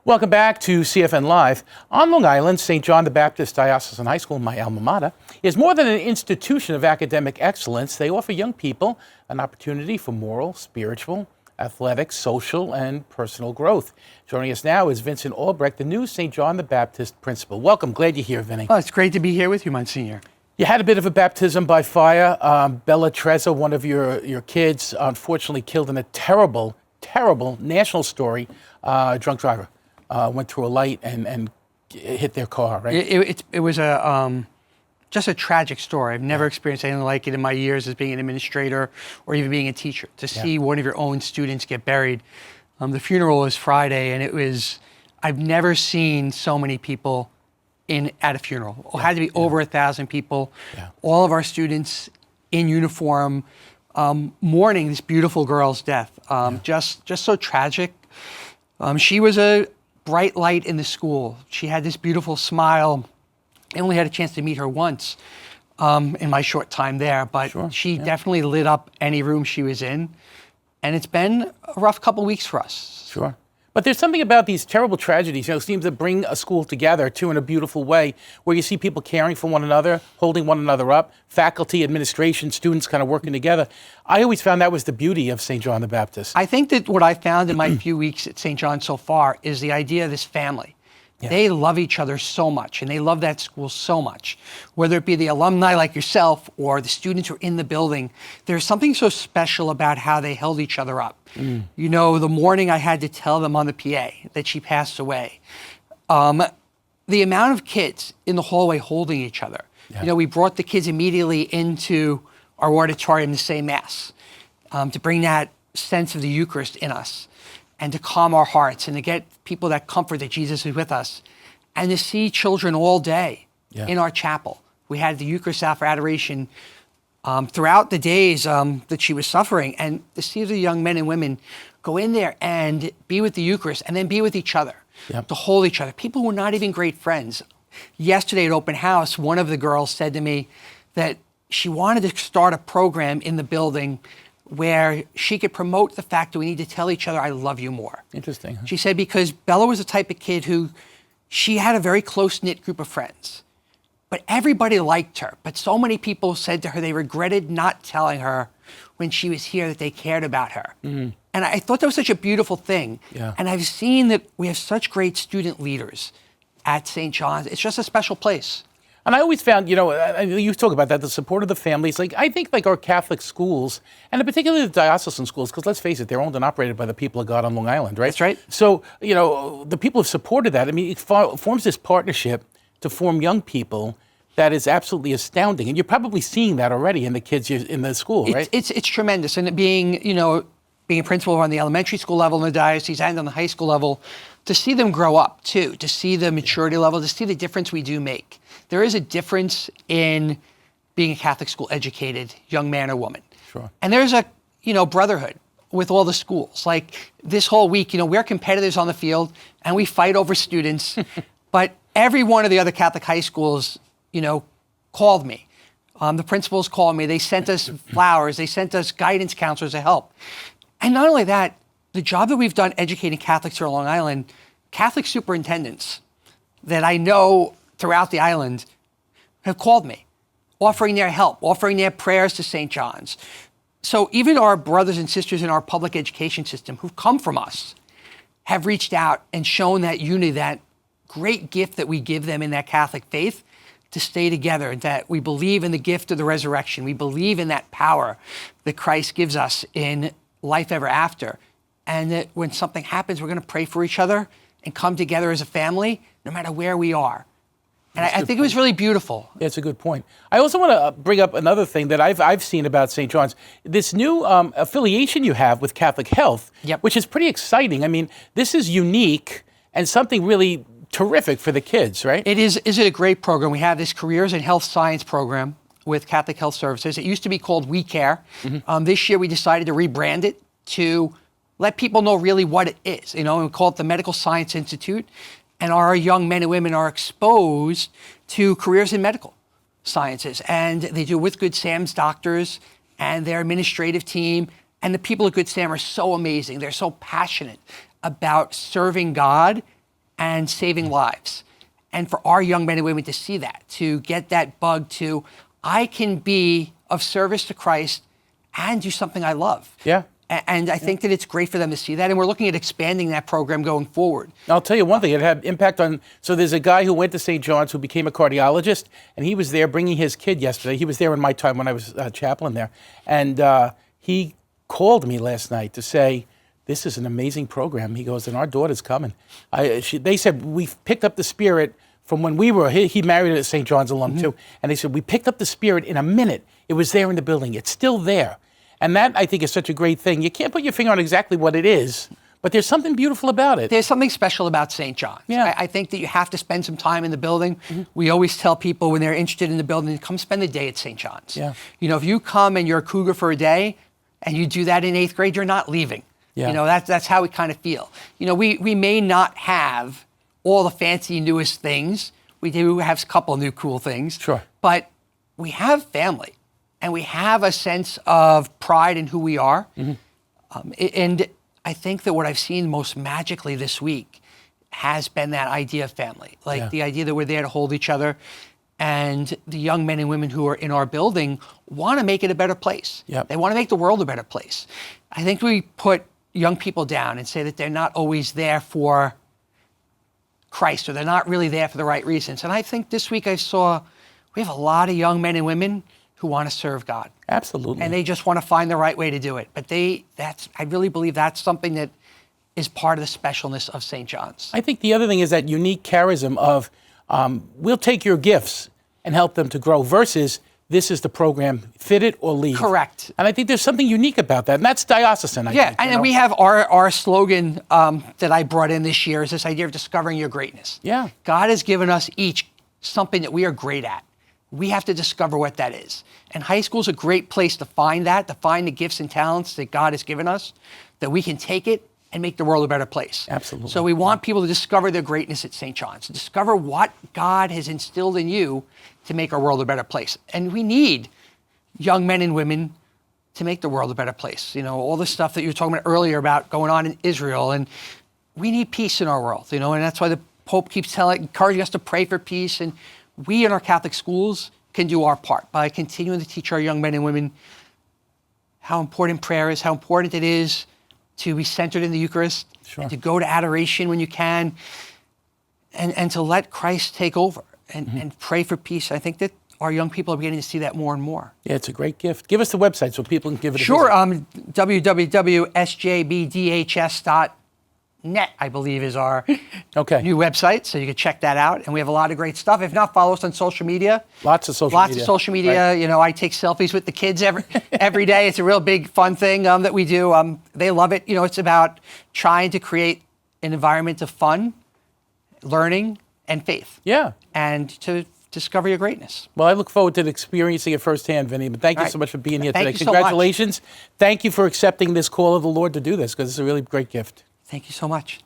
Welcome back to CFN Live. On Long Island, St. John the Baptist Diocesan High School, my alma mater, is more than an institution of academic excellence. They offer young people an opportunity for moral, spiritual, athletic, social, and personal growth. Joining us now is Vincent Albrecht, the new St. John the Baptist principal. Welcome. Glad you're here, Vinny. Oh, it's great to be here with you, Monsignor. You had a bit of a baptism by fire. Bella Trezza, one of your kids, unfortunately killed in a terrible national story. Drunk driver went through a light and hit their car, right? It was just a tragic story. I've never experienced anything like it in my years as being an administrator or even being a teacher. To see one of your own students get buried. The funeral was Friday, and I've never seen so many people at a funeral. It had to be over 1,000 people. Yeah. All of our students in uniform, mourning this beautiful girl's death. Just so tragic. She was a bright light in the school. She had this beautiful smile. I only had a chance to meet her once in my short time there, but she definitely lit up any room she was in. And it's been a rough couple weeks for us. Sure. But there's something about these terrible tragedies, seems to bring a school together, too, in a beautiful way, where you see people caring for one another, holding one another up, faculty, administration, students kind of working together. I always found that was the beauty of St. John the Baptist. I think that what I found in my few weeks at St. John so far is the idea of this family. Yeah. They love each other so much, and they love that school so much. Whether it be the alumni like yourself or the students who are in the building, there's something so special about how they held each other up. You know, the morning I had to tell them on the PA that she passed away, the amount of kids in the hallway holding each other. Yeah. You know, we brought the kids immediately into our auditorium to say Mass, to bring that sense of the Eucharist in us, and to calm our hearts and to get people that comfort that Jesus is with us, and to see children all day in our chapel. We had the Eucharist out for adoration throughout the days that she was suffering, and to see the young men and women go in there and be with the Eucharist and then be with each other, to hold each other. People who were not even great friends. Yesterday at open house, one of the girls said to me that she wanted to start a program in the building where she could promote the fact that we need to tell each other, I love you more. Interesting. Huh? She said because Bella was the type of kid who, she had a very close-knit group of friends, but everybody liked her. But so many people said to her they regretted not telling her when she was here that they cared about her. And I thought that was such a beautiful thing. And I've seen that we have such great student leaders at St. John's. It's just a special place. And I always found, you talk about that, the support of the families. I think our Catholic schools, and particularly the diocesan schools, because let's face it, they're owned and operated by the people of God on Long Island, right? That's right. So, the people have supported that. I mean, it forms this partnership to form young people that is absolutely astounding. And you're probably seeing that already in the kids in the school, right? It's tremendous. And being a principal on the elementary school level in the diocese and on the high school level, to see them grow up too, to see the maturity level, to see the difference we do make. There is a difference in being a Catholic school educated young man or woman. Sure. And there's a, brotherhood with all the schools. Like this whole week, we're competitors on the field and we fight over students, but every one of the other Catholic high schools, called me. The principals called me. They sent us flowers. They sent us guidance counselors to help. And not only that, the job that we've done educating Catholics here on Long Island, Catholic superintendents that I know throughout the island have called me, offering their help, offering their prayers to St. John's. So even our brothers and sisters in our public education system who've come from us have reached out and shown that unity, that great gift that we give them in that Catholic faith to stay together, and that we believe in the gift of the resurrection. We believe in that power that Christ gives us in life ever after. And that when something happens, we're going to pray for each other and come together as a family, no matter where we are. And I think it was really beautiful. Yeah, it's a good point. I also want to bring up another thing that I've seen about St. John's. This new affiliation you have with Catholic Health, which is pretty exciting. I mean, this is unique and something really terrific for the kids, right? It is. Is it a great program? We have this Careers in Health Science program with Catholic Health Services. It used to be called We Care. This year we decided to rebrand it to let people know really what it is. And we call it the Medical Science Institute. And our young men and women are exposed to careers in medical sciences. And they do with Good Sam's doctors and their administrative team. And the people at Good Sam are so amazing. They're so passionate about serving God and saving lives. And for our young men and women to see that, to get that bug to, I can be of service to Christ and do something I love. Yeah. And I think that it's great for them to see that. And we're looking at expanding that program going forward. I'll tell you one thing, it had impact on, so there's a guy who went to St. John's who became a cardiologist, and he was there bringing his kid yesterday. He was there in my time when I was chaplain there. And he called me last night to say, this is an amazing program. He goes, and our daughter's coming. They said, we've picked up the spirit from when we were, he married a St. John's alum too, and they said, we picked up the spirit in a minute. It was there in the building. It's still there. And that, I think, is such a great thing. You can't put your finger on exactly what it is, but there's something beautiful about it. There's something special about St. John's. Yeah. I think that you have to spend some time in the building. We always tell people when they're interested in the building, come spend the day at St. John's. Yeah. You know, if you come and you're a Cougar for a day and you do that in 8th grade, you're not leaving. Yeah. You know, that's how we kind of feel. You know, we may not have all the fancy, newest things. We do have a couple of new cool things. Sure. But we have family. And we have a sense of pride in who we are. And I think that what I've seen most magically this week has been that idea of family. Like the idea that we're there to hold each other. And the young men and women who are in our building want to make it a better place. Yep. They want to make the world a better place. I think we put young people down and say that they're not always there for Christ, or they're not really there for the right reasons. And I think this week I saw we have a lot of young men and women who want to serve God. Absolutely. And they just want to find the right way to do it. But I really believe that's something that is part of the specialness of St. John's. I think the other thing is that unique charism of we'll take your gifts and help them to grow versus this is the program, fit it or leave. Correct. And I think there's something unique about that, and that's diocesan, I think. And we have our slogan that I brought in this year is this idea of discovering your greatness. Yeah. God has given us each something that we are great at. We have to discover what that is. And high school is a great place to find that, to find the gifts and talents that God has given us, that we can take it and make the world a better place. Absolutely. So we want people to discover their greatness at St. John's, to discover what God has instilled in you to make our world a better place. And we need young men and women to make the world a better place. You know, all the stuff that you were talking about earlier about going on in Israel, and we need peace in our world, you know, and that's why the Pope keeps encouraging us to pray for peace. And we in our Catholic schools can do our part by continuing to teach our young men and women how important prayer is, how important it is to be centered in the Eucharist, and to go to adoration when you can, and to let Christ take over and pray for peace. I think that our young people are beginning to see that more and more. Yeah, it's a great gift. Give us the website so people can give it a Sure. visit. www.sjbdhs.net, I believe, is our new website. So you can check that out. And we have a lot of great stuff. If not, follow us on social media. Lots of social media. Right. You know, I take selfies with the kids every day. It's a real big fun thing that we do. They love it. You know, it's about trying to create an environment of fun, learning, and faith. Yeah. And to discover your greatness. Well, I look forward to experiencing it firsthand, Vinny. But thank you so much for being here today. Thank you so much. Congratulations. Thank you for accepting this call of the Lord to do this, because it's a really great gift. Thank you so much.